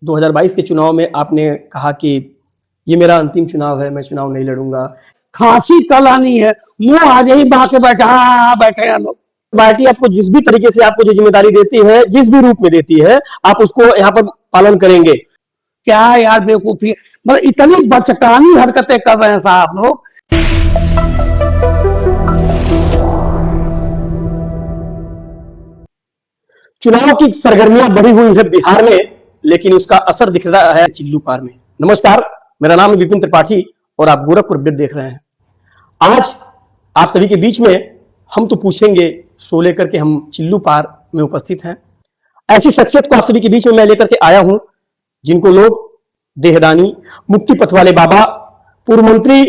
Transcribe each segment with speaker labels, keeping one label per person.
Speaker 1: 2022 के चुनाव में आपने कहा कि ये मेरा अंतिम चुनाव है, मैं चुनाव नहीं लड़ूंगा।
Speaker 2: खांसी कल आनी है, मुंह आज ही बहा के बैठा, हाँ बैठे हैं लोग।
Speaker 1: पार्टी आपको जिस भी तरीके से आपको जो जिम्मेदारी देती है, जिस भी रूप में देती है, आप उसको यहाँ पर पालन करेंगे।
Speaker 2: क्या यार बेवकूफी, मतलब इतनी बचकानी हरकतें कर रहे हैं साहब लोग।
Speaker 1: चुनाव की सरगर्मियां बढ़ी हुई है बिहार में, लेकिन उसका असर दिख रहा है चिल्लू पार में। नमस्कार, मेरा नाम है विपिन त्रिपाठी और आप गोरखपुर अपडेट देख रहे हैं। आज आप सभी के बीच में हम तो पूछेंगे शो लेकर के हम चिल्लू पार में उपस्थित हैं। ऐसी शख्सियत को आप सभी के बीच में मैं लेकर के आया हूं जिनको लोग देहदानी, मुक्ति पथ वाले बाबा, पूर्व मंत्री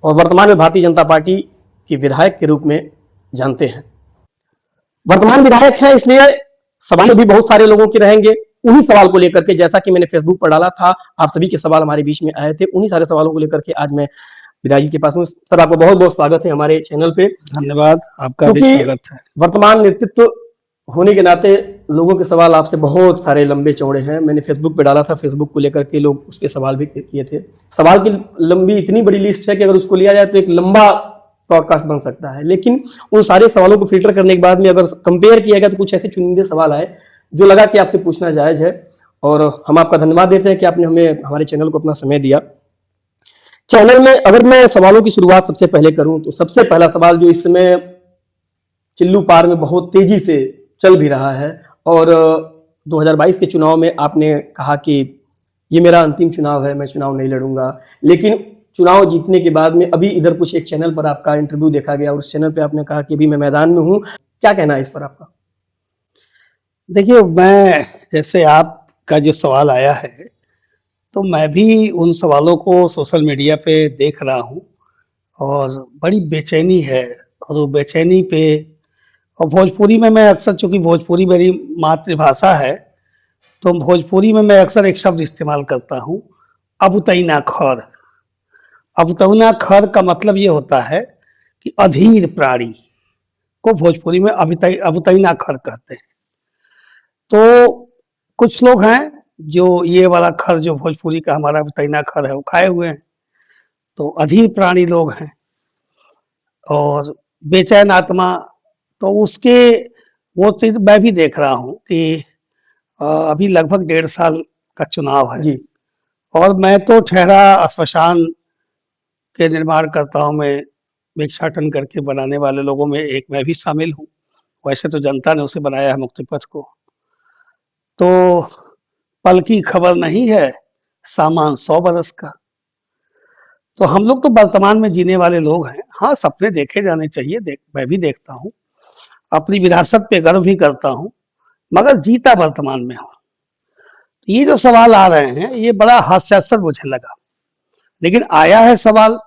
Speaker 1: और वर्तमान में भारतीय जनता पार्टी के विधायक के रूप में जानते हैं। वर्तमान विधायक है, इसलिए सवाल भी बहुत सारे लोगों के रहेंगे। उन्हीं सवाल को लेकर के, जैसा कि मैंने फेसबुक पर डाला था, आप सभी के सवाल हमारे बीच में आए थे, उन्हीं सारे सवालों को लेकर के आज मैं विधायक जी के पास हूँ। सर, आपका बहुत बहुत स्वागत है हमारे चैनल पे।
Speaker 2: धन्यवाद, आपका भी स्वागत है।
Speaker 1: वर्तमान नेतृत्व होने के नाते लोगों के सवाल आपसे बहुत सारे लंबे चौड़े हैं। मैंने फेसबुक पे डाला था, फेसबुक को लेकर के लोग उस पर सवाल भी किए थे। सवाल की लंबी इतनी बड़ी लिस्ट है कि अगर उसको लिया जाए तो एक लंबा पॉडकास्ट बन सकता है। लेकिन उन सारे सवालों को फिल्टर करने के बाद में अगर कंपेयर किया गया तो कुछ ऐसे चुनिंदे सवाल आए जो लगा कि आपसे पूछना जायज है, और हम आपका धन्यवाद देते हैं कि आपने हमें, हमारे चैनल को अपना समय दिया। चैनल में अगर मैं सवालों की शुरुआत सबसे पहले करूं तो सबसे पहला सवाल जो इस समय चिल्लू पार में बहुत तेजी से चल भी रहा है, और 2022 के चुनाव में आपने कहा कि ये मेरा अंतिम चुनाव है, मैं चुनाव नहीं लड़ूंगा। लेकिन चुनाव जीतने के बाद में अभी इधर कुछ एक चैनल पर आपका इंटरव्यू देखा गया और उस चैनल पे आपने कहा कि अभी मैं मैदान में हूं। क्या कहना है इस पर आपका?
Speaker 2: देखिए, मैं जैसे आपका जो सवाल आया है तो मैं भी उन सवालों को सोशल मीडिया पे देख रहा हूँ और बड़ी बेचैनी है। और वो बेचैनी पे, और भोजपुरी में मैं अक्सर, चूंकि भोजपुरी मेरी मातृभाषा है, तो भोजपुरी में मैं अक्सर एक शब्द इस्तेमाल करता हूँ, अबुतैना खर। अबुतैना खर का मतलब ये होता है कि अधीर प्राणी को भोजपुरी में अबुतैना खर कहते हैं। तो कुछ लोग हैं जो ये वाला खर जो भोजपुरी का हमारा अबुतैना खर है वो खाए हुए हैं, तो अधीर प्राणी लोग हैं। और बेचैन आत्मा, तो उसके वो चीज मैं भी देख रहा हूँ कि अभी लगभग 1.5 साल का चुनाव है
Speaker 1: जी।
Speaker 2: और मैं तो ठहरा श्मशान के निर्माणकर्ताओं में, भिक्षाटन करके बनाने वाले लोगों में एक मैं भी शामिल हूँ। वैसे तो जनता ने उसे बनाया है, मुक्ति पथ को। तो पल की खबर नहीं है, सामान 100 बरस का। तो हम लोग तो वर्तमान में जीने वाले लोग हैं। हाँ, सपने देखे जाने चाहिए, मैं भी देखता हूँ, अपनी विरासत पे गर्व भी करता हूँ, मगर जीता वर्तमान में हूँ। ये जो सवाल आ रहे हैं ये बड़ा हास्यास्पद मुझे लगा, लेकिन आया है सवाल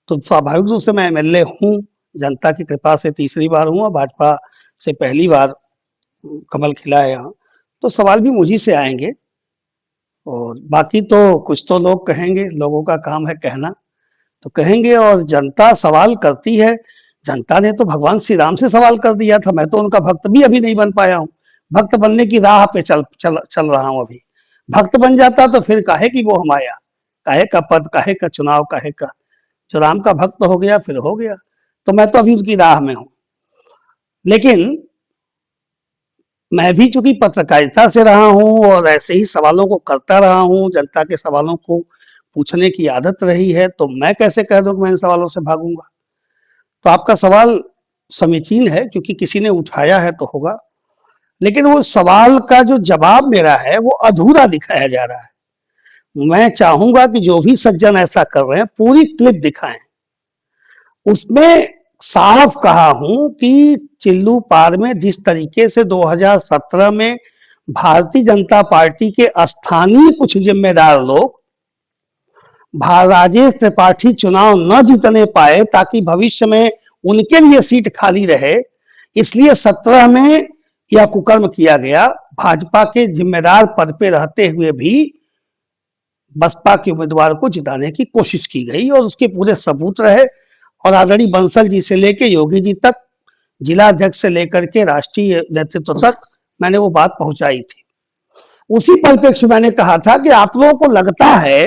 Speaker 2: तो स्वाभाविक रूप से मैं एमएलए हूँ, जनता की कृपा से तीसरी बार हूँ और भाजपा से पहली बार कमल खिला है यहाँ, तो सवाल भी मुझी से आएंगे। और बाकी तो कुछ तो लोग कहेंगे, लोगों का काम है कहना, तो कहेंगे। और जनता सवाल करती है, जनता ने तो भगवान श्री राम से सवाल कर दिया था, मैं तो उनका भक्त भी अभी नहीं बन पाया हूँ, भक्त बनने की राह पे चल रहा हूँ अभी। भक्त बन जाता तो फिर काहे की वो हम आया, काहे का पद, काहे का चुनाव, काहे का, जो राम का भक्त हो गया फिर हो गया। तो मैं तो अभी उनकी राह में हूँ। लेकिन मैं भी चूंकि पत्रकारिता से रहा हूँ और ऐसे ही सवालों को करता रहा हूँ, जनता के सवालों को पूछने की आदत रही है, तो मैं कैसे कह दूं कि मैं इन सवालों से भागूंगा। तो आपका सवाल समीचीन है, क्योंकि किसी ने उठाया है तो होगा, लेकिन वो सवाल का जो जवाब मेरा है वो अधूरा दिखाया जा रहा है। मैं चाहूंगा कि जो भी सज्जन ऐसा कर रहे हैं पूरी क्लिप दिखाएं। उसमें साफ कहा हूं कि चिल्लू पार में जिस तरीके से 2017 में भारतीय जनता पार्टी के स्थानीय कुछ जिम्मेदार लोग राजेश त्रिपाठी चुनाव न जीतने पाए ताकि भविष्य में उनके लिए सीट खाली रहे, इसलिए 17 में यह कुकर्म किया गया। भाजपा के जिम्मेदार पद पे रहते हुए भी बसपा के उम्मीदवार को जिताने की कोशिश की गई और उसके पूरे सबूत रहे। और आदरणीय बंसल जी से लेकर योगी जी तक, जिला अध्यक्ष से लेकर के राष्ट्रीय नेतृत्व तक मैंने वो बात पहुंचाई थी। उसी परिप्रेक्ष्य मैंने कहा था कि आप लोगों को लगता है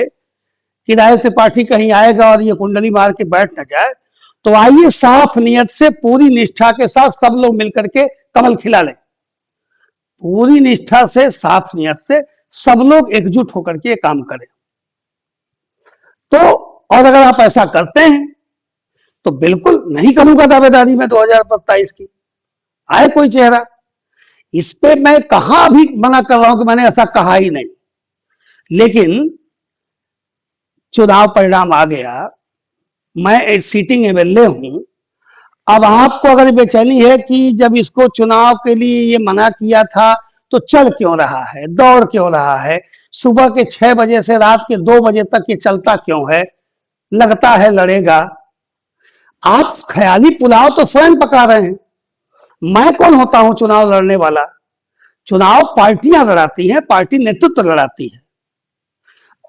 Speaker 2: कि राय त्रिपाठी कहीं आएगा और ये कुंडली मार के बैठ न जाए, तो आइए साफ नियत से पूरी निष्ठा के साथ सब लोग मिलकर के कमल खिला लें। पूरी निष्ठा से, साफ नियत से सब लोग एकजुट होकर के काम करें। तो और अगर आप ऐसा करते हैं तो बिल्कुल नहीं करूंगा दावेदारी में 2027 की, आए कोई चेहरा। इस पे मैं कहां भी मना कर रहा हूं कि मैंने ऐसा कहा ही नहीं, लेकिन चुनाव परिणाम आ गया, मैं एक सीटिंग एमएलए हूं। अब आपको अगर बेचैनी है कि जब इसको चुनाव के लिए ये मना किया था तो चल क्यों रहा है, दौड़ क्यों रहा है, सुबह के 6 बजे से रात के 2 बजे तक ये चलता क्यों है, लगता है लड़ेगा। आप ख्याली पुलाव तो स्वयं पका रहे हैं। मैं कौन होता हूं चुनाव लड़ने वाला? चुनाव पार्टियां लड़ाती हैं, पार्टी नेतृत्व लड़ाती है।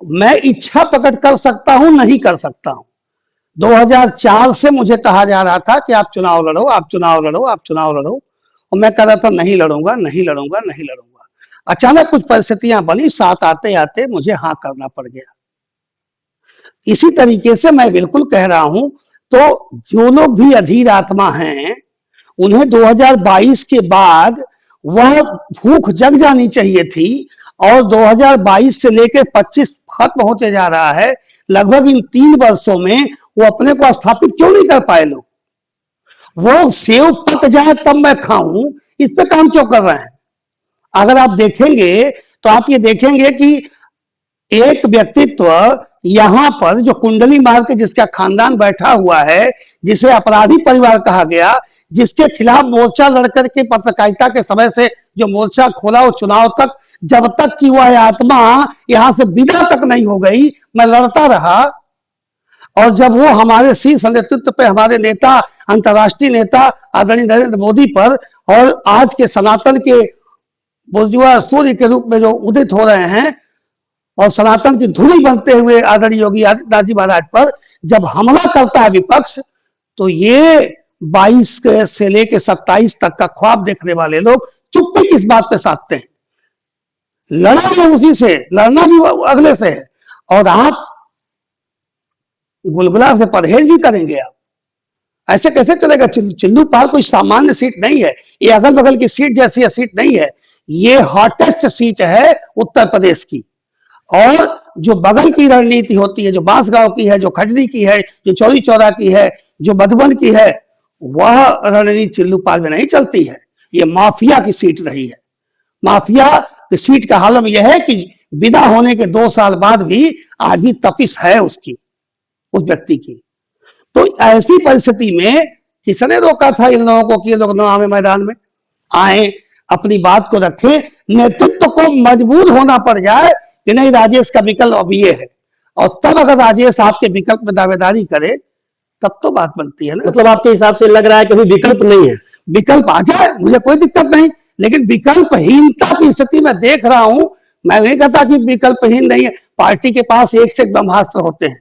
Speaker 2: मैं इच्छा प्रकट कर सकता हूं, नहीं कर सकता हूं। 2004 से मुझे कहा जा रहा था कि आप चुनाव लड़ो, आप चुनाव लड़ो, आप चुनाव लड़ो, और मैं कह रहा था नहीं लड़ूंगा, नहीं लड़ूंगा, नहीं लड़ूंगा। अचानक कुछ परिस्थितियां बनी, साथ आते आते मुझे हाँ करना पड़ गया। इसी तरीके से मैं बिल्कुल कह रहा हूं, तो जो लोग भी अधीर आत्मा हैं उन्हें 2022 के बाद वह भूख जग जानी चाहिए थी, और 2022 से लेकर 25 खत्म होते जा रहा है। लगभग इन 3 वर्षों में वो अपने को स्थापित क्यों नहीं कर पाए लोग? वो सेव पक जाए तब मैं खाऊं, इस पे काम क्यों कर रहे हैं? अगर आप देखेंगे तो आप ये देखेंगे कि एक व्यक्तित्व यहां पर जो कुंडली मार के जिसका खानदान बैठा हुआ है, जिसे अपराधी परिवार कहा गया, जिसके खिलाफ मोर्चा लड़कर के पत्रकारिता के समय से जो मोर्चा खोला वो चुनाव तक, जब तक कि वह आत्मा यहां से विदा तक नहीं हो गई, मैं लड़ता रहा। और जब वो हमारे शीर्ष नेतृत्व पे, हमारे नेता, अंतर्राष्ट्रीय नेता आदरणीय नरेंद्र मोदी पर, और आज के सनातन के बुर्जुआ सूर्य के रूप में जो उदित हो रहे हैं और सनातन की धुरी बनते हुए आदरणीय योगी आदित्यनाथ जी महाराज पर जब हमला करता है विपक्ष, तो ये 22 से लेकर 27 तक का ख्वाब देखने वाले लोग चुप्पी किस बात पे साधते हैं? लड़ना उसी से, लड़ना भी अगले से है, और आप गुलगुला से परहेज भी करेंगे। आप ऐसे कैसे चलेगा? चिल्लू पार कोई सामान्य सीट नहीं है, ये अगल बगल की सीट जैसी सीट नहीं है, ये हॉटेस्ट सीट है उत्तर प्रदेश की। और जो बगल की रणनीति होती है, जो बांसगांव की है, जो खजरी की है, जो चौरी चौरा की है, जो मधुबन की है, वह रणनीति चिल्लू पार में नहीं चलती है। ये माफिया की सीट रही है। माफिया की सीट का हालम यह है कि विदा होने के 2 साल बाद भी आज भी तपिश है उसकी, उस व्यक्ति की। तो ऐसी परिस्थिति में किसने रोका था इन लोगों को कि ये लोग न आए मैदान में? आए, अपनी बात को रखें, नेतृत्व को मजबूर होना पड़ जाए कि नहीं राजेश का विकल्प अब ये है, और तब अगर राजेश आपके विकल्प में दावेदारी करे तब तो बात बनती है ना।
Speaker 1: मतलब आपके हिसाब से लग रहा है कि अभी विकल्प नहीं है?
Speaker 2: विकल्प आ जाए, मुझे कोई दिक्कत नहीं, लेकिन विकल्पहीनता की स्थिति में देख रहा हूं। मैं नहीं कहता कि विकल्पहीन नहीं है, पार्टी के पास एक से एक ब्रह्मास्त्र होते हैं।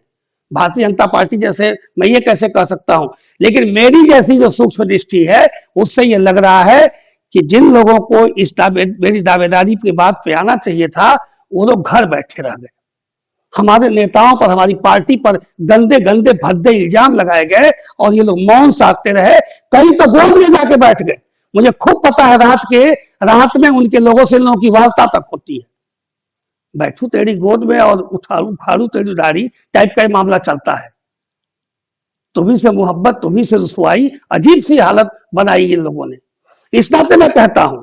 Speaker 2: भारतीय जनता पार्टी जैसे मैं ये कैसे कह सकता हूं, लेकिन मेरी जैसी जो सूक्ष्म दृष्टि है उससे ये लग रहा है कि जिन लोगों को इस मेरी दावेदारी की बात पे आना चाहिए था वो लोग घर बैठे रह गए। हमारे नेताओं पर, हमारी पार्टी पर गंदे गंदे भद्दे इल्जाम लगाए गए और ये लोग मौन साधते रहे, कई तो गोद में जाके बैठ गए। मुझे खूब पता है रात में उनके लोगों से लोगों की वार्ता तक होती है। बैठू तेरी गोद में और उखाड़ू तेरी दाढ़ी टाइप का मामला चलता है। तुम्ही से मोहब्बत, तुम्ही से रुसवाई, अजीब सी हालत बनाई इन लोगों ने। इस नाते मैं कहता हूं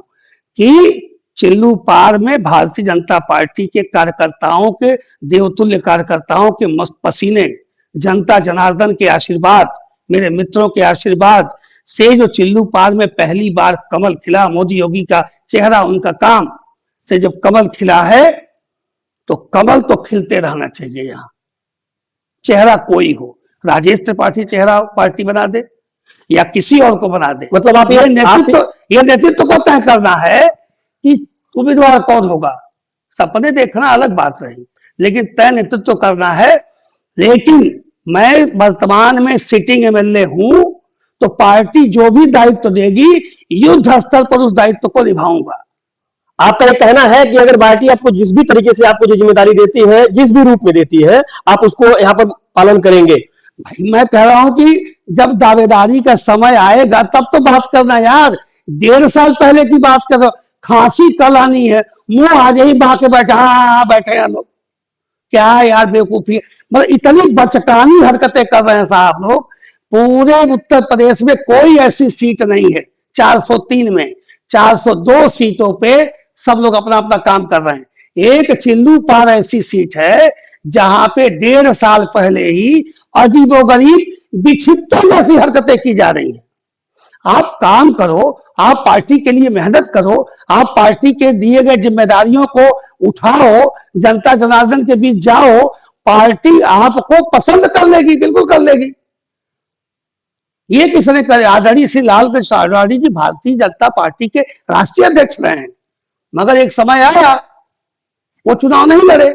Speaker 2: कि चिल्लू पार में भारतीय जनता पार्टी के कार्यकर्ताओं के, देवतुल्य कार्यकर्ताओं के पसीने, जनता जनार्दन के आशीर्वाद, मेरे मित्रों के आशीर्वाद से जो चिल्लू पार में पहली बार कमल खिला, मोदी योगी का चेहरा, उनका काम से जब कमल खिला है तो कमल तो खिलते रहना चाहिए। यहां चेहरा कोई हो, राजेश त्रिपाठी चेहरा पार्टी बना दे या किसी और को बना दे, मतलब आप ये नेतृत्व को तय करना है कि उम्मीदवार कौन होगा। सपने देखना अलग बात रही, लेकिन तय नेतृत्व करना है। लेकिन मैं वर्तमान में सिटिंग एमएलए हूं, तो पार्टी जो भी दायित्व देगी युद्ध स्तर पर उस दायित्व को निभाऊंगा।
Speaker 1: आपका ये कहना है कि अगर पार्टी आपको जिस भी तरीके से आपको जो जिम्मेदारी देती है, जिस भी रूप में देती है, आप उसको यहाँ पर पालन करेंगे।
Speaker 2: भाई मैं कह रहा हूं कि जब दावेदारी का समय आएगा तब तो बात करना यार। 1.5 साल पहले की बात करो, खांसी कल आनी है, मुंह आज ही बहा के बैठा, हाँ बैठे हैं लोग। क्या यार बेवकूफी, मतलब इतनी बचकानी हरकतें कर रहे हैं साहब लोग। पूरे उत्तर प्रदेश में कोई ऐसी सीट नहीं है 403 में, 402 सीटों पे सब लोग अपना अपना काम कर रहे हैं। एक चिल्लू पार ऐसी सीट है जहां पे 1.5 साल पहले ही अजीबोगरीब विक्षिप्तों जैसी हरकतें की जा रही हैं। आप काम करो, आप पार्टी के लिए मेहनत करो, आप पार्टी के दिए गए जिम्मेदारियों को उठाओ, जनता जनार्दन के बीच जाओ, पार्टी आपको पसंद कर लेगी, बिल्कुल कर लेगी। ये किसने करे? आदरणीय श्री लाल कृष्ण आडवाणी जी भारतीय जनता पार्टी के राष्ट्रीय अध्यक्ष रहे हैं, मगर एक समय आया वो चुनाव नहीं लड़े।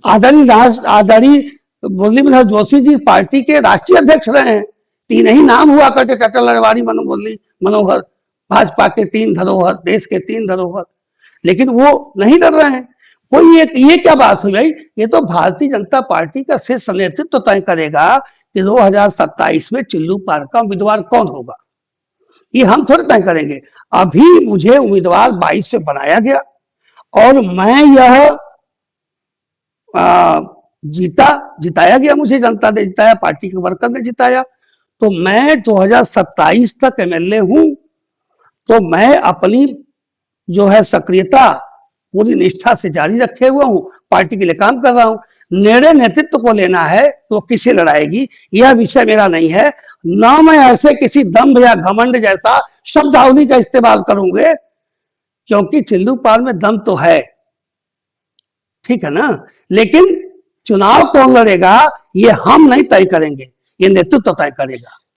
Speaker 2: आदरणीय मुरली मनोहर जोशी जी पार्टी के राष्ट्रीय अध्यक्ष रहे हैं। 3 ही नाम हुआ करते, अटल अडवाणी, मुरली मनोहर, भाजपा के 3 धरोहर, देश के 3 धरोहर, लेकिन वो नहीं लड़ रहे हैं। कोई ये क्या बात हुई भाई? ये तो भारतीय जनता पार्टी का शीर्ष नेतृत्व तय करेगा कि 2027 में चिल्लू पार का उम्मीदवार कौन होगा। ये हम थोड़े तय करेंगे। अभी मुझे उम्मीदवार 22 से बनाया गया और मैं यह जिताया गया, मुझे जनता ने जिताया, पार्टी के वर्कर ने जिताया। तो मैं 2027 तक एमएलए हूं, तो मैं अपनी जो है सक्रियता पूरी निष्ठा से जारी रखे हुआ हूं, पार्टी के लिए काम कर रहा हूं। निर्णय नेतृत्व को लेना है तो किसे लड़ाएगी, यह विषय मेरा नहीं है। ना मैं ऐसे किसी दम्भ या घमंड जैसा शब्दावली का इस्तेमाल करूंगे, क्योंकि चिल्लू पार में दम तो है, ठीक है ना, लेकिन चुनाव कौन लड़ेगा ये हम नहीं तय करेंगे, ये नेतृत्व तय करेगा।